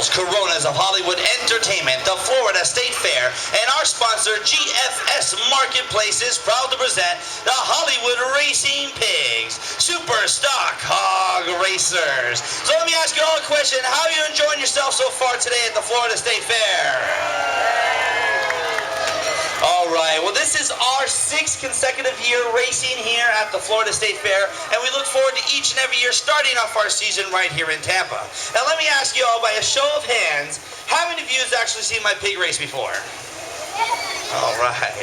Coronas of Hollywood Entertainment, the Florida State Fair, and our sponsor GFS Marketplace is proud to present the Hollywood Racing Pigs, Super Stock Hog Racers. So let me ask you all a question. How are you enjoying yourself so far today at the Florida State Fair? All right, well, this is our 6th consecutive year racing here at the Florida State Fair, and we look forward to each and every year starting off our season right here in Tampa. Now, let me ask you all, by a show of hands, how many of you has actually seen my pig race before? All right.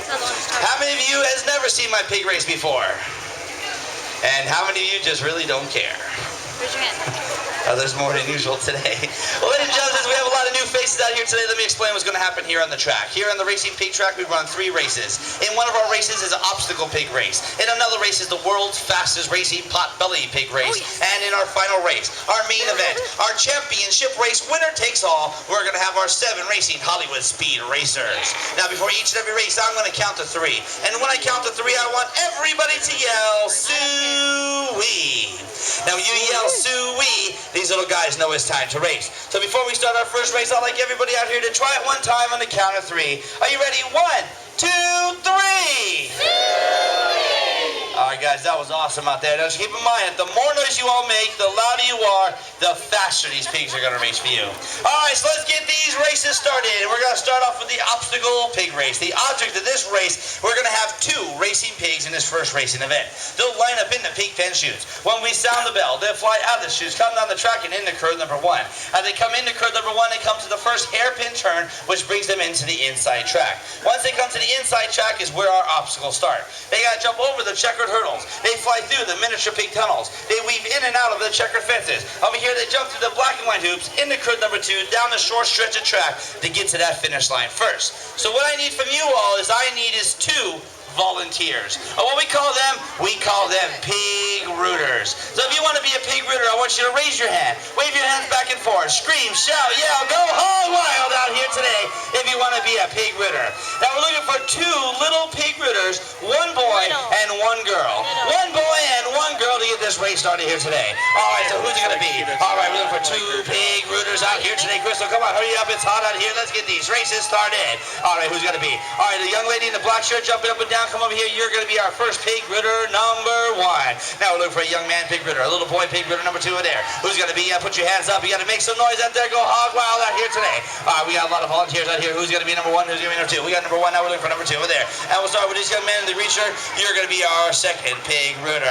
How many of you has never seen my pig race before? And how many of you just really don't care? Raise your hand. There's more than usual today. Well, ladies and gentlemen, we have a lot of new faces out here today. Let me explain what's going to happen here on the track. Here on the Racing Pig track, we run 3 races. In one of our races is an obstacle pig race. In another race is the world's fastest racing potbelly pig race. And in our final race, our main event, our championship race, winner takes all, we're going to have our 7 racing Hollywood Speed Racers. Now, before each and every race, I'm going to count to 3. And when I count to 3, I want everybody to yell, Sue-wee. Now, you yell, Sue-wee. These little guys know it's time to race. So before we start our first race, I'd like everybody out here to try it one time on the count of 3. Are you ready? 1, 2, 3! All right, guys, that was awesome out there. Now, just keep in mind, the more noise you all make, the louder you are, the faster these pigs are going to race for you. All right, so let's get these races started. And we're going to start off with the obstacle pig race. The object of this race, we're going to have 2 racing pigs in this first racing event. They'll line up in the pig pen chutes. When we sound the bell, they'll fly out of the chutes, come down the track, and into curve number 1. As they come into curve number 1, they come to the first hairpin turn, which brings them into the inside track. Once they come to the inside track is where our obstacles start. They got to jump over the checkered hurdles. They fly through the miniature pig tunnels. They weave in and out of the checkered fences. Over here, they jump through the black and white hoops, into curve number 2, down the short stretch of track to get to that finish line first. So what I need from you all is 2 volunteers. What we call them pig rooters. So if you want to be a pig rooter, I want you to raise your hand. Wave your hands back and forth. Scream, shout, yell, go hog wild out here today if you want to be a pig rooter. Now we're looking for 2 little pig rooters, 1 boy and 1 girl. 1 boy and 1 girl to get this race started here today. All right, so who's it going to be? All right, we're looking for 2 pig rooters out here today. Crystal, come on, hurry up. It's hot out here. Let's get these races started. All right, who's going to be? All right, the young lady in the black shirt jumping up and down. Come over here. You're going to be our first pig rooter number 1. Now we're looking for a young man pig rooter, a little boy pig rooter number 2 in there. Who's going to be? Put your hands up. You got to make some noise out there. Go hog wild out here today. All right, we got a lot of volunteers out here. Who's going to be number 1? Who's going to be number 2? We got number 1. Now we're looking for number 2 over there. And we'll start with this young man in the green shirt. You're going to be our second pig rooter.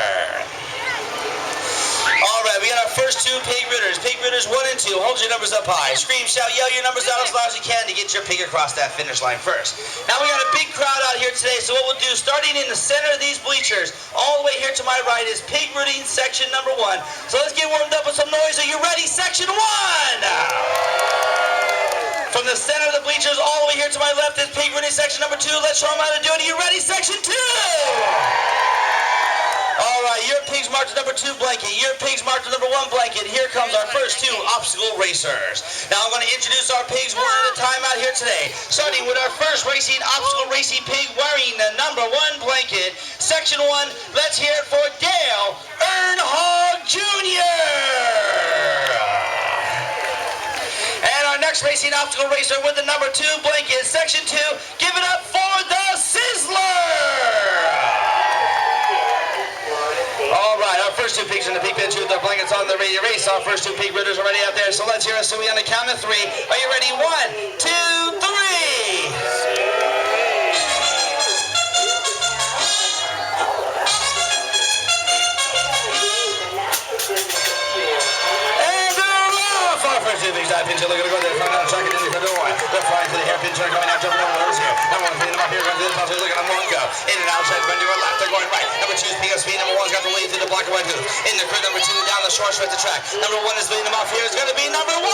All right, we got our first 2 pig rooters. Pig rooters 1 and 2. Hold your numbers up high. Scream, shout, yell your numbers out as loud as you can to get your pig across that finish line first. Now we got a big crowd out here today, so what we'll do, starting in the center of these bleachers, all the way here to my right is pig rooting section number 1. So let's get warmed up with some noise. Are you ready? Section 1! From the center of the bleachers all the way here to my left is pig rooting section number 2. Let's show them how to do it. Are you ready? Section 2! All right, your pig's marked to number 2 blanket. Your pig's marked to number 1 blanket. Here comes our first 2 obstacle racers. Now I'm going to introduce our pigs one at a time out here today. Starting with our first obstacle racing pig wearing the number 1 blanket. Section 1, let's hear it for Dale Earnhardt Jr. And our next racing obstacle racer with the number 2 blanket. Section 2, give it up for the Sizzler. All right, our first 2 pigs in the pig pen with their blankets on, they're ready to race. Our first 2 pig rooters are ready out there, so let's hear us on the count of 3. Are you ready? 1, 2, 3. And they're off! Our first 2 pigs dive into, look at it go there, front out, track it in the door. They're flying to the hairpin turn, going out, jumping over the here. Number 1 cleaning them up here, going to the top, look at them, 1 go. In and out, check, bend to your left, they're going right. Number 2 is pig speed, number 1's got the lead through the black and white hoop. In the curve, number 2 down the short stretch of track. Number 1 is leading them off here. It's going to be number 1!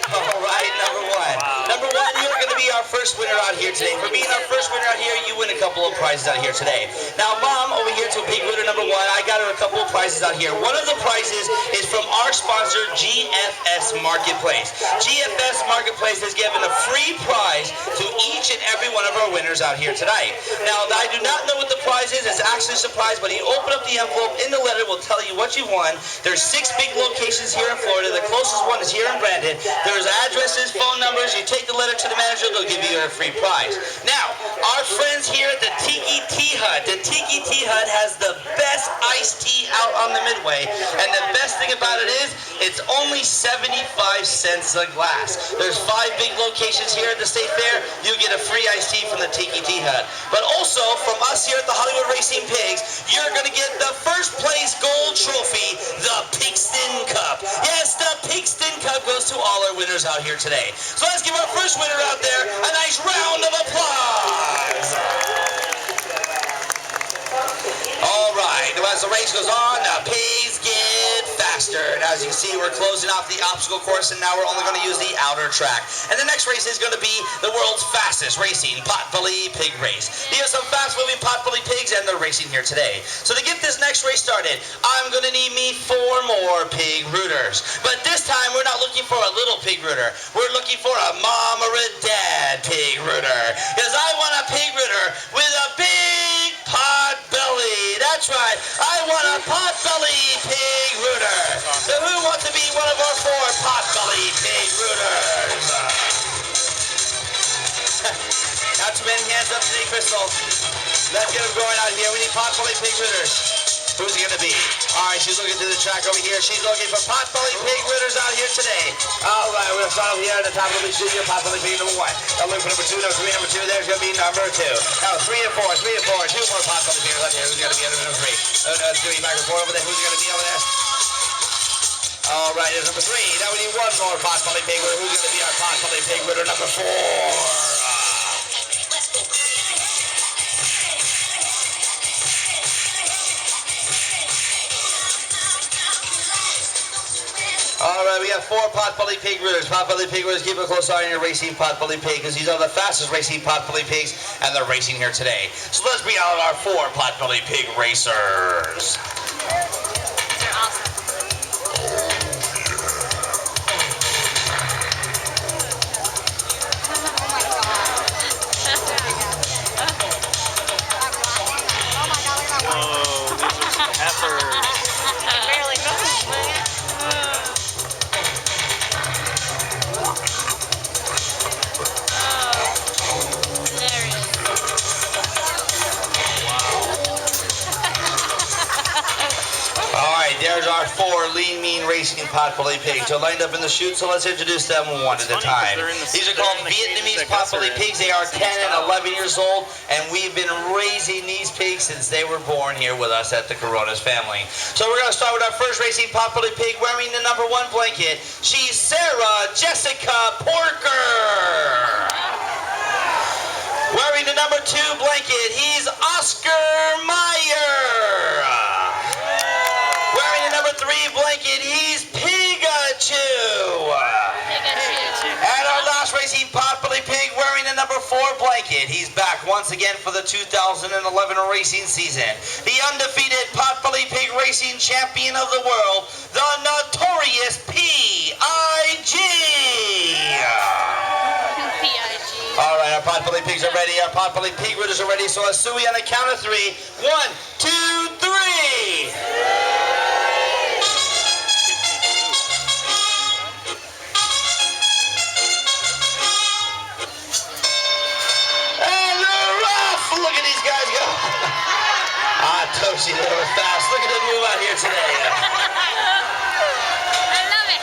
All right, number 1. Number 1, you're going to be our first winner out here today. For being our first winner out here, you win win a couple of prizes out here today. Now, Mom, over here to pig rooter number 1, I got her a couple of prizes out here. One of the prizes is from our sponsor, GFS Marketplace. GFS Marketplace has given a free prize to each and every one of our winners out here tonight. Now, I do not know what the prize is. It's actually a surprise, but you open up the envelope, in the letter will tell you what you won. There's 6 big locations here in Florida. The closest one is here in Brandon. There's addresses, phone numbers. You take the letter to the manager, they'll give you a free prize. Now, our friends here at the Tiki Tea Hut. The Tiki Tea Hut has the best iced tea out on the Midway, and the best thing about it is it's only 75 cents a glass. There's 5 big locations here at the State Fair. You get a free iced tea from the Tiki Tea Hut. But also, from us here at the Hollywood Racing Pigs, you're going to get the first place gold trophy, the Pigston Cup. Yes, the Pigston Cup goes to all our winners out here today. So let's give our first winner out there a nice round of applause. All right, as the race goes on, the pigs get faster. And as you can see, we're closing off the obstacle course, and now we're only going to use the outer track. And the next race is going to be the world's fastest racing Potbelly Pig Race. These are some fast-moving Potbelly pigs, and they're racing here today. So to get this next race started, I'm going to need me 4 more pig rooters. But this time, we're not looking for a little pig rooter. We're looking for a mom or a dad pig rooter. Because I want a pig rooter with a big pot belly. That's right. I want a Potbelly pig rooter. So who wants to be one of our 4 Potbelly pig rooters? Not too many hands up today, Crystal. Let's get them going out here. We need Potbelly pig rooters. Who's it going to be? All right, she's looking to the track over here. She's looking for Potbelly pig rooters out here today. All right, we're going to start over here at the top of the studio. Potbelly pig number 1. Now look for number 2, number 3, number 2. There's going to be number 2. Now 3 and 4, 3 and 4. 2 more Potbelly pigs up here. Who's going to be under number 3? It's going to be back and forth over there. Who's going to be over there? All right, there's number 3. Now we need 1 more Potbelly pig rooter. Who's going to be our Potbelly pig rooter number 4? All right, we got 4 Potbelly pig rooters. Potbelly pig rooters, keep a close eye on your racing Potbelly pig, because these are the fastest racing Potbelly pigs, and they're racing here today. So let's bring out our 4 Potbelly pig racers. They're awesome. There's our 4 lean, mean racing Potbelly pigs. They're lined up in the chute, so let's introduce them one at a time. These are called Vietnamese Potbelly pigs. They are 10 and 11 years old, and we've been raising these pigs since they were born here with us at the Coronas family. So we're going to start with our first racing Potbelly pig wearing the number 1 blanket. She's Sarah Jessica Porker. Wearing the number 2 blanket, he's Oscar Meyer. Wearing the number 3 blanket, he's Pikachu. And our last racing Potbelly pig wearing the number 4 blanket. He's back once again for the 2011 racing season. The undefeated Potbelly pig racing champion of the world, the notorious P.I.G. All right, our Potbelly pigs are ready. Our Potbelly pig rooters are ready. So let's Suey on a count of 3. 1, 2, 3. Look at these guys go. Toshi, they were fast. Look at them move out here today. I love it.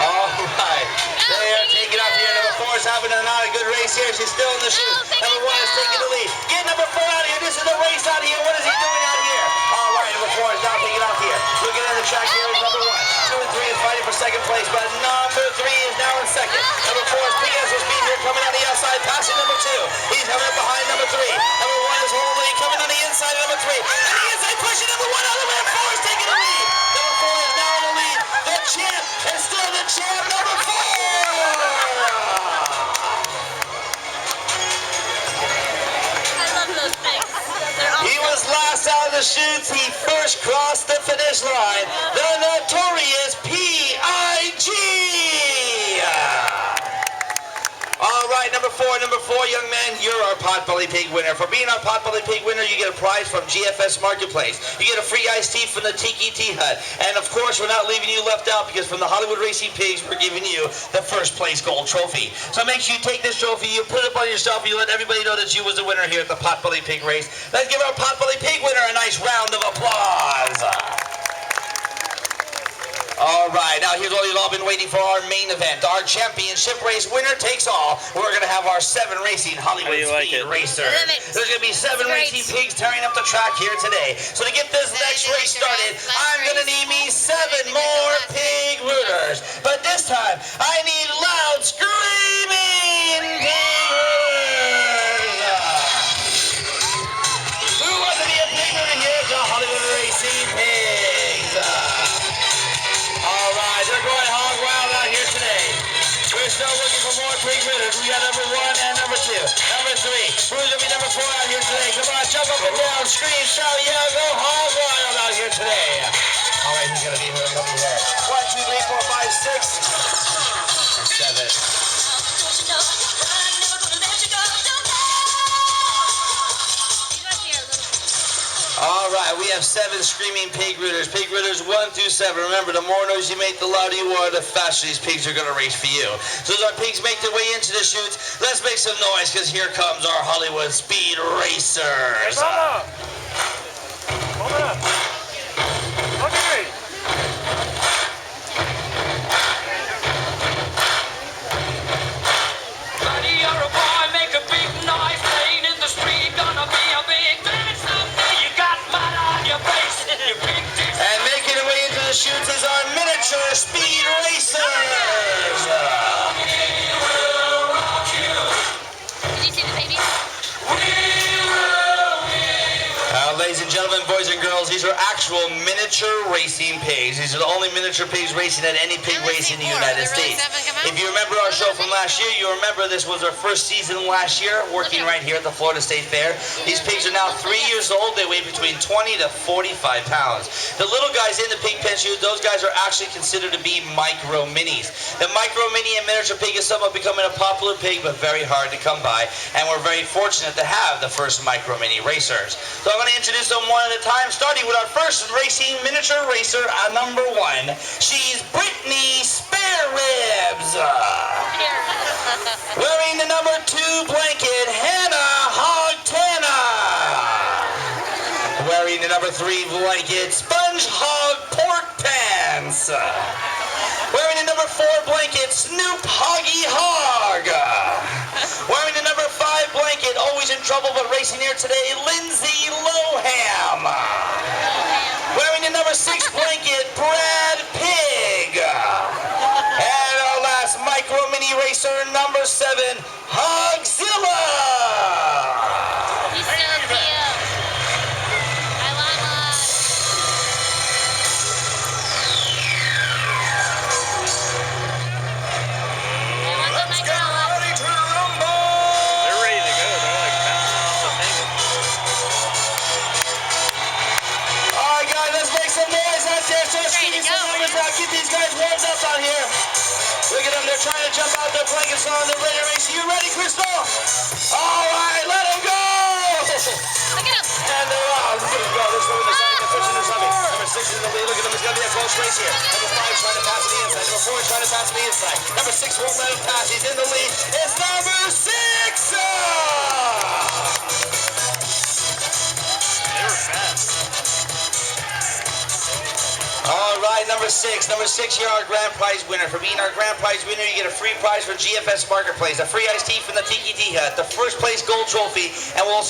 All right. They are taking off here. Number 4 is having not a good race here. She's still in the chute. Number 1 is taking the lead. Get number 4 out of here. This is the race out here. What is he doing out here? All right, number 4 is now taking off here. Looking at the track here is number 1. 2 and 3 is fighting for second place, but number 3 is now in second. Number 4 is Big Ezra Speed here coming on the outside, passing number 2. He's coming up behind number 3. Number 1 is holding, coming on the inside of number 3. On the inside, pushing number 1 out of the way. 4 is taking the lead. Number 4 is now in the lead. The champ is still the champ, number 4. the chutes, he first crossed the finish line. The notorious P.I.G. All right, number four, young man, you're our Potbelly Pig winner. For being our Potbelly Pig winner, you get a prize from GFS Marketplace. You get a free iced tea from the Tiki Tea Hut. And of course, we're not leaving you left out because from the Hollywood Racing Pigs, we're giving you the first place gold trophy. So make sure you take this trophy, you put it up on yourself, and you let everybody know that you was a winner here at the Potbelly Pig race. Let's give our Potbelly Pig winner a nice round of applause. All right, now here's what you've all been waiting for, our main event. Our championship race, winner takes all. We're going to have our 7 racing Hollywood Speed Racers. There's going to be 7 racing pigs tearing up the track here today. So to get this next race started, I'm going to need me 7 more pig rooters. But this time, I need loud screaming pig rooters. Who wants to be a pig rooter here at the Hollywood Racing Pigs? They're going hog wild out here today. We're still looking for more pig rooters. We got number 1 and number 2. Number 3. Who's going to be number 4 out here today? Come on, jump up and down, scream, shout, yell, go hog wild out here today. All right, who's going to be here? Come here. 1, 2, 3, 4, 5, 6, 7. All right, we have 7 screaming pig rooters. Pig rooters 1 through 7. Remember, the more noise you make, the louder you are, the faster these pigs are going to race for you. So as our pigs make their way into the chutes, let's make some noise because here comes our Hollywood Speed Racers. Hold up. Okay. Buddy, you're a boy, make a big noise, playing in the street, gonna be a big dance someday. You got mud on your face, you big dick. And making their way into the chutes is our miniature Speed Racers. We will rock you. Did you see the baby? Ladies and gentlemen, boys and girls, these are actual miniature racing pigs. These are the only miniature pigs racing at any pig race in the United States. If you remember our show from last year, you remember this was our first season last year, working right here at the Florida State Fair. These pigs are now 3 years old. They weigh between 20 to 45 pounds. The little guys in the pig pen chute, those guys are actually considered to be micro minis. The micro mini and miniature pig is somewhat becoming a popular pig, but very hard to come by. And we're very fortunate to have the first micro mini racers. So I'm going to introduce them one at a time, starting with our first racing miniature racer, number 1. She's Brittany Spareribs. Wearing the number 2 blanket, Hannah Hogtana. Wearing the number 3 blanket, Sponge Hog Pork Pants. Wearing the number 4 blanket, Snoop Hoggy Hog. Wearing the number 5 blanket, always in trouble but racing here today, Lindsay Lohan. Wearing the number 6 blanket, Brad Pig. And our last micro mini racer, number 7, Hogzilla. He's so cute. I love him. I want the micro one. Ready to rumble. They're ready to go. They're like bouncing off the thing. All right, guys, let's make some noise out there. So let's Ready give to me some go, numbers out. Get these guys warmed up out here. Look at them. They're trying to jump out their blankets on. They're ready to race. You ready, Crystal? All right, let them go. Look at him. And they're off. Let's go. This one with the side, the first in the summit. Number 6 in the lead. Look at them. It's going to be a close race here. Number 5 trying to pass to the inside. Number 4 trying to pass to the inside. Number 6 won't let him pass. He's in the lead. It's number 6. They were fast. All right, number 6. Number 6, you're our grand prize winner. For being our grand prize winner, you get a free prize from GFS Marketplace, a free iced tea from the Tiki Tea Hut, the first place gold trophy, and we'll also